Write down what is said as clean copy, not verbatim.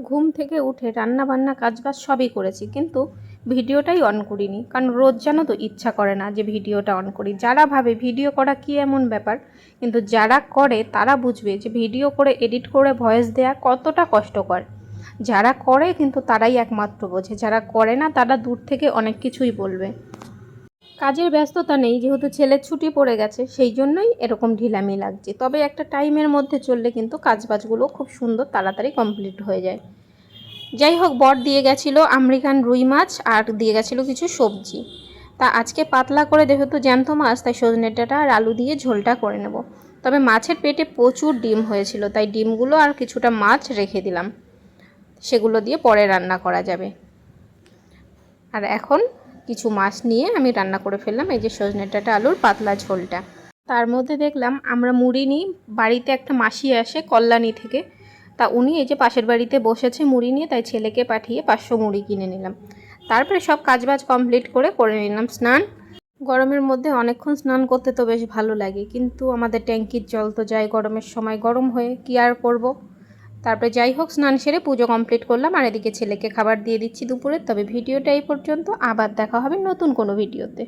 ঘুম থেকে উঠে রান্না বান্না কাজবাজ সবই করেছি, কিন্তু ভিডিওটাই অন করিনি। কারণ রোজ জানো তো ইচ্ছা করে না যে ভিডিওটা অন করি। যারা ভাবে ভিডিও করা কি এমন ব্যাপার, কিন্তু যারা করে তারা বুঝবে যে ভিডিও করে এডিট করে ভয়েস দেয়া কতটা কষ্টকর। যারা করে কিন্তু তারাই একমাত্র বোঝে, যারা করে না তারা দূর থেকে অনেক কিছুই বলবে। কাজের ব্যস্ততা নেই, যেহেতু ছেলের ছুটি পড়ে গেছে, সেই জন্যই এরকম ঢিলামি লাগছে। তবে একটা টাইমের মধ্যে চললে কিন্তু কাজবাজগুলো খুব সুন্দর তাড়াতাড়ি কমপ্লিট হয়ে যায়। যাই হোক, বর দিয়ে গেছিলো আমেরিকান রুই মাছ আর দিয়ে গেছিলো কিছু সবজি। তা আজকে পাতলা করে যেহেতু জ্যান্ত মাছ, তাই সজনে ডাঁটা আর আলু দিয়ে ঝোলটা করে নেব। তবে মাছের পেটে প্রচুর ডিম হয়েছিল, তাই ডিমগুলো আর কিছুটা মাছ রেখে দিলাম, সেগুলো দিয়ে পরে রান্না করা যাবে। আর এখন কিছু মাছ নিয়ে আমি রান্না করে ফেললাম এই যে সজনে ডাঁটা আলুর পাতলা ঝোলটা। তার মধ্যে দেখলাম আমরা মুড়ি নিই, বাড়িতে একটা মাসি আসে কল্যাণী থেকে, তা উনি এই যে পাশের বাড়িতে বসেছে মুড়ি নিয়ে, তাই ছেলেকে পাঠিয়ে 500 মুড়ি কিনে নিলাম। তারপরে সব কাজবাজ কমপ্লিট করে নিলাম স্নান। গরমের মধ্যে অনেকক্ষণ স্নান করতে তো বেশ ভালো লাগে, কিন্তু আমাদের ট্যাঙ্কির জল তো যায় গরমের সময় গরম হয়ে, কি আর করব। তারপরে যাই হোক, স্নান সেরে পুজো কমপ্লিট করলাম, আর এদিকে ছেলেকে খাবার দিয়ে দিচ্ছি দুপুরে। তবে ভিডিওটা এই পর্যন্ত, আবার দেখা হবে নতুন কোনো ভিডিওতে।